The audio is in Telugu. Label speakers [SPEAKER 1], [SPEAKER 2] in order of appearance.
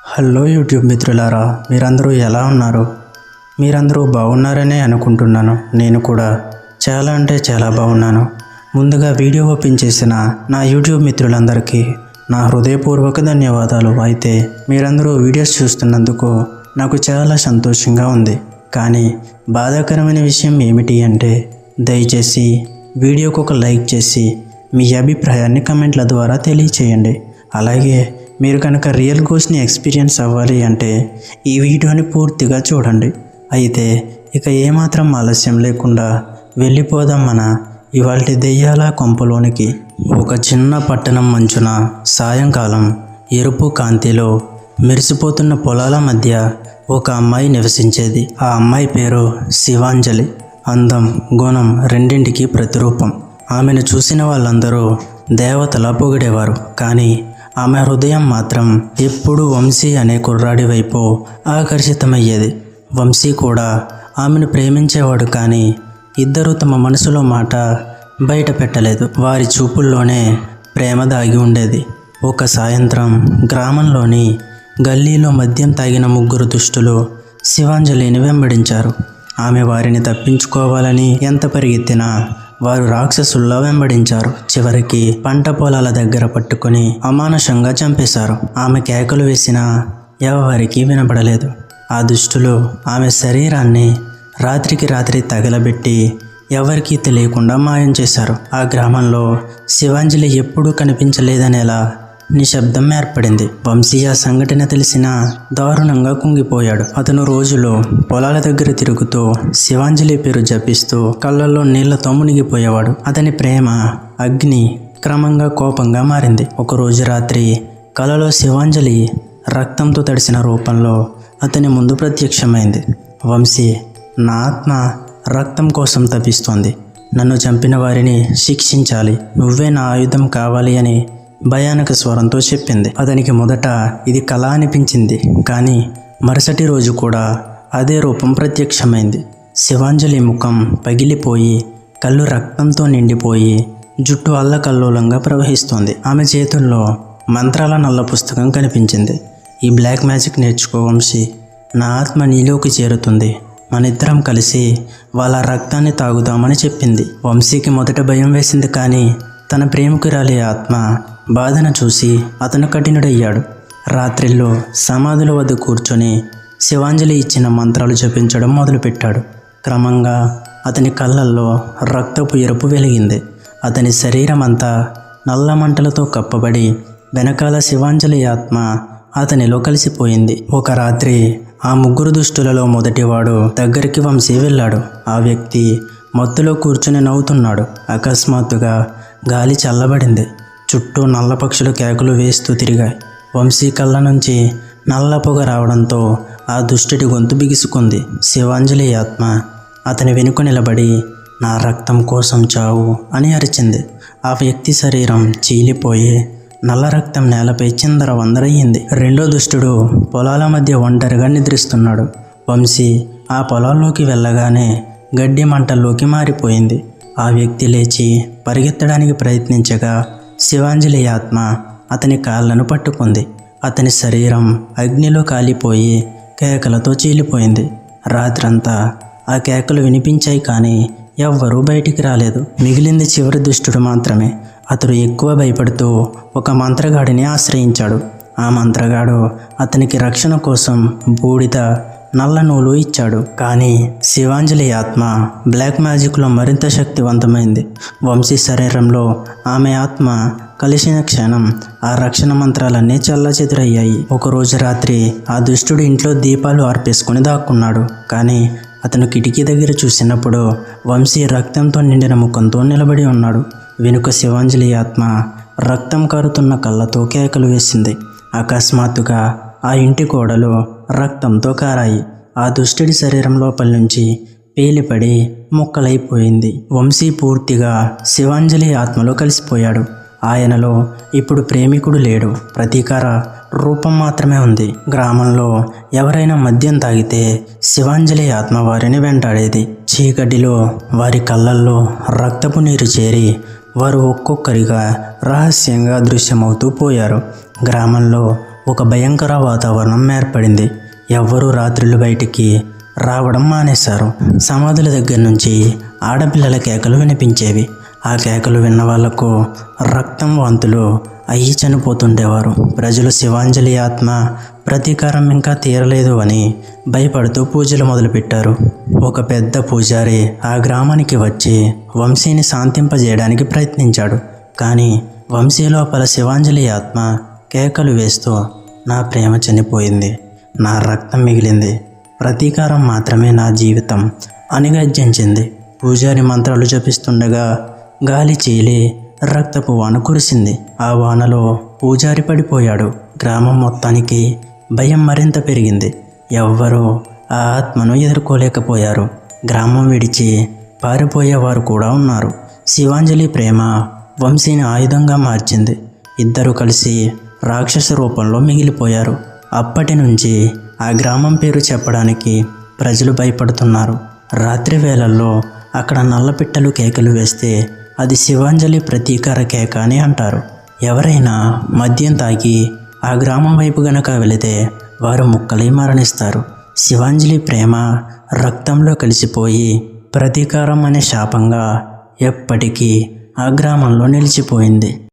[SPEAKER 1] హలో యూట్యూబ్ మిత్రులారా, మీరందరూ ఎలా ఉన్నారు? మీరందరూ బాగున్నారనే అనుకుంటున్నాను. నేను కూడా చాలా అంటే చాలా బాగున్నాను. ముందుగా వీడియో ఓపెన్ చేసిన నా యూట్యూబ్ మిత్రులందరికీ నా హృదయపూర్వక ధన్యవాదాలు. అయితే మీరందరూ వీడియోస్ చూస్తున్నందుకు నాకు చాలా సంతోషంగా ఉంది. కానీ బాధాకరమైన విషయం ఏమిటి అంటే, దయచేసి వీడియోకు ఒక లైక్ చేసి మీ అభిప్రాయాన్ని కమెంట్ల ద్వారా తెలియచేయండి. అలాగే మీరు కనుక రియల్ గోస్ట్ని ఎక్స్పీరియన్స్ అవ్వాలి అంటే ఈ వీడియోని పూర్తిగా చూడండి. అయితే ఇక ఏమాత్రం ఆలస్యం లేకుండా వెళ్ళిపోదాం మన ఇవాల్టి దెయ్యాల కొంపలోనికి. ఒక చిన్న పట్టణం మంచున సాయంకాలం ఎరుపు కాంతిలో మెరిసిపోతున్న పొలాల మధ్య ఒక అమ్మాయి నివసించేది. ఆ అమ్మాయి పేరు శివాంజలి. అందం, గుణం రెండింటికి ప్రతిరూపం. ఆమెను చూసిన వాళ్ళందరూ దేవతలా పొగిడేవారు. కానీ ఆమె హృదయం మాత్రం ఎప్పుడూ వంశీ అనే కుర్రాడి వైపు ఆకర్షితమయ్యేది. వంశీ కూడా ఆమెను ప్రేమించేవాడు. కానీ ఇద్దరూ తమ మనసులో మాట బయట పెట్టలేదు. వారి చూపుల్లోనే ప్రేమ దాగి ఉండేది. ఒక సాయంత్రం గ్రామంలోని గల్లీలో మద్యం తాగిన ముగ్గురు దుష్టులు శివాంజలిని వెంబడించారు. ఆమె వారిని తప్పించుకోవాలని ఎంత పరిగెత్తినా వారు రాక్షసుల్లా వెంబడించారు. చివరికి పంట పొలాల దగ్గర పట్టుకొని అమానుషంగా చంపేశారు. ఆమె కేకలు వేసినా ఎవరికి వినపడలేదు. ఆ దుష్టులు ఆమె శరీరాన్ని రాత్రికి రాత్రి తగలబెట్టి ఎవరికీ తెలియకుండా మాయం చేశారు. ఆ గ్రామంలో శివాంజలి ఎప్పుడూ కనిపించలేదనేలా నిశ్శబ్దం ఏర్పడింది. వంశీ ఆ సంఘటన తెలిసినా దారుణంగా కుంగిపోయాడు. అతను రోజులో పొలాల దగ్గర తిరుగుతూ శివాంజలి పేరు జపిస్తూ కళ్ళల్లో నీళ్లతో మునిగిపోయేవాడు. అతని ప్రేమ అగ్ని క్రమంగా కోపంగా మారింది. ఒకరోజు రాత్రి కలలో శివాంజలి రక్తంతో తడిసిన రూపంలో అతని ముందు ప్రత్యక్షమైంది. వంశీ, నా ఆత్మ రక్తం కోసం తపిస్తోంది. నన్ను చంపిన వారిని శిక్షించాలి. నువ్వే నా ఆయుధం కావాలి అని భయానక స్వరంతో చెప్పింది. అతనికి మొదట ఇది కళ అనిపించింది. కానీ మరుసటి రోజు కూడా అదే రూపం ప్రత్యక్షమైంది. శివాంజలి ముఖం పగిలిపోయి కళ్ళు రక్తంతో నిండిపోయి జుట్టు అల్లకల్లోలంగా ప్రవహిస్తోంది. ఆమె చేతుల్లో మంత్రాల నల్ల పుస్తకం కనిపించింది. ఈ బ్లాక్ మ్యాజిక్ నేర్చుకో వంశీ, నా ఆత్మ నీలోకి చేరుతుంది. మనిద్దరం కలిసి వాళ్ళ రక్తాన్ని తాగుదామని చెప్పింది. వంశీకి మొదట భయం వేసింది. కానీ తన ప్రేమికురాలి ఆత్మ బాధను చూసి అతను కఠినుడయ్యాడు. రాత్రిల్లో సమాధుల వద్ద కూర్చొని శివాంజలి ఇచ్చిన మంత్రాలు జపించడం మొదలుపెట్టాడు. క్రమంగా అతని కళ్ళల్లో రక్తపు ఎరుపు వెలిగింది. అతని శరీరం అంతా నల్ల మంటలతో కప్పబడి వెనకాల శివాంజలి ఆత్మ అతనిలో కలిసిపోయింది. ఒక రాత్రి ఆ ముగ్గురు దుష్టులలో మొదటివాడు దగ్గరికి వంశీ వెళ్ళాడు. ఆ వ్యక్తి మత్తులో కూర్చుని నవ్వుతున్నాడు. అకస్మాత్తుగా గాలి చల్లబడింది. చుట్టూ నల్ల పక్షులు కేకలు వేస్తూ తిరిగాయి. వంశీ కళ్ళ నుంచి నల్ల పొగ రావడంతో ఆ దుష్టుడి గొంతు బిగుసుకుంది. శివాంజలి ఆత్మ అతని వెనుక నిలబడి నా రక్తం కోసం చావు అని అరిచింది. ఆ వ్యక్తి శరీరం చీలిపోయి నల్ల రక్తం నేలపై చిందర వందరయ్యింది. రెండో దుష్టుడు పొలాల మధ్య ఒంటరిగా నిద్రిస్తున్నాడు. వంశీ ఆ పొలాల్లోకి వెళ్ళగానే గడ్డి మంటల్లోకి మారిపోయింది. ఆ వ్యక్తి లేచి పరిగెత్తడానికి ప్రయత్నించగా శివాంజలి ఆత్మ అతని కాళ్ళను పట్టుకుంది. అతని శరీరం అగ్నిలో కాలిపోయి కేకలతో చీలిపోయింది. రాత్రంతా ఆ కేకలు వినిపించాయి. కానీ ఎవ్వరూ బయటికి రాలేదు. మిగిలింది చివరి దుష్టుడు మాత్రమే. అతడు ఎక్కువ భయపడుతూ ఒక మంత్రగాడిని ఆశ్రయించాడు. ఆ మంత్రగాడు అతనికి రక్షణ కోసం బూడిద, నల్ల నూలు ఇచ్చాడు. కానీ శివాంజలి ఆత్మ బ్లాక్ మ్యాజిక్లో మరింత శక్తివంతమైంది. వంశీ శరీరంలో ఆమె ఆత్మ కలిసిన క్షణం ఆ రక్షణ మంత్రాలన్నీ చల్లచెదురయ్యాయి. ఒకరోజు రాత్రి ఆ దుష్టుడు ఇంట్లో దీపాలు ఆర్పేసుకుని దాక్కున్నాడు. కానీ అతను కిటికీ దగ్గర చూసినప్పుడు వంశీ రక్తంతో నిండిన ముఖంతో నిలబడి ఉన్నాడు. వెనుక శివాంజలి ఆత్మ రక్తం కారుతున్న కళ్ళతో కేకలు వేసింది. అకస్మాత్తుగా ఆ ఇంటి గోడలు రక్తంతో కారాయి. ఆ దుష్టుడి శరీరం లోపల నుంచి పేలిపడి ముక్కలైపోయింది. వంశీ పూర్తిగా శివాంజలి ఆత్మలో కలిసిపోయాడు. ఆయనలో ఇప్పుడు ప్రేమికుడు లేడు. ప్రతీకార రూపం మాత్రమే ఉంది. గ్రామంలో ఎవరైనా మద్యం తాగితే శివాంజలి ఆత్మ వారిని వెంటాడేది. చీకటిలో వారి కళ్ళల్లో రక్తపు నీరు చేరి వారు ఒక్కొక్కరిగా రహస్యంగా అదృశ్యమవుతూ పోయారు. గ్రామంలో ఒక భయంకర వాతావరణం ఏర్పడింది. ఎవ్వరూ రాత్రులు బయటికి రావడం మానేశారు. సమాధుల దగ్గర నుంచి ఆడపిల్లల కేకలు వినిపించేవి. ఆ కేకలు విన్న వాళ్లకు రక్తం వాంతులు అయ్యి చనిపోతుండేవారు. ప్రజలు శివాంజలి ఆత్మ ప్రతీకారం ఇంకా తీరలేదు అని భయపడుతూ పూజలు మొదలుపెట్టారు. ఒక పెద్ద పూజారి ఆ గ్రామానికి వచ్చి వంశీని శాంతింపజేయడానికి ప్రయత్నించాడు. కానీ వంశీ లోపల శివాంజలి ఆత్మ కేకలు వేస్తూ, నా ప్రేమ చనిపోయింది, నా రక్తం మిగిలింది, ప్రతీకారం మాత్రమే నా జీవితం అని గర్జించింది. పూజారి మంత్రాలు జపిస్తుండగా గాలి చీలి రక్తపు వాన కురిసింది. ఆ వానలో పూజారి పడిపోయాడు. గ్రామం మొత్తానికి భయం మరింత పెరిగింది. ఎవ్వరూ ఆ ఆత్మను ఎదుర్కోలేకపోయారు. గ్రామం విడిచి పారిపోయేవారు కూడా ఉన్నారు. శివాంజలి ప్రేమ వంశీని ఆయుధంగా మార్చింది. ఇద్దరు కలిసి రాక్షస రూపంలో మిగిలిపోయారు. అప్పటి నుంచి ఆ గ్రామం పేరు చెప్పడానికి ప్రజలు భయపడుతున్నారు. రాత్రి వేళల్లో అక్కడ నల్లపిట్టలు కేకలు వేస్తే అది శివాంజలి ప్రతీకార కేక అని అంటారు. ఎవరైనా మద్యం తాగి ఆ గ్రామం వైపు గనక వెళితే వారు ముక్కలై మరణిస్తారు. శివాంజలి ప్రేమ రక్తంలో కలిసిపోయి ప్రతీకారం అనే శాపంగా ఎప్పటికీ ఆ గ్రామంలో నిలిచిపోయింది.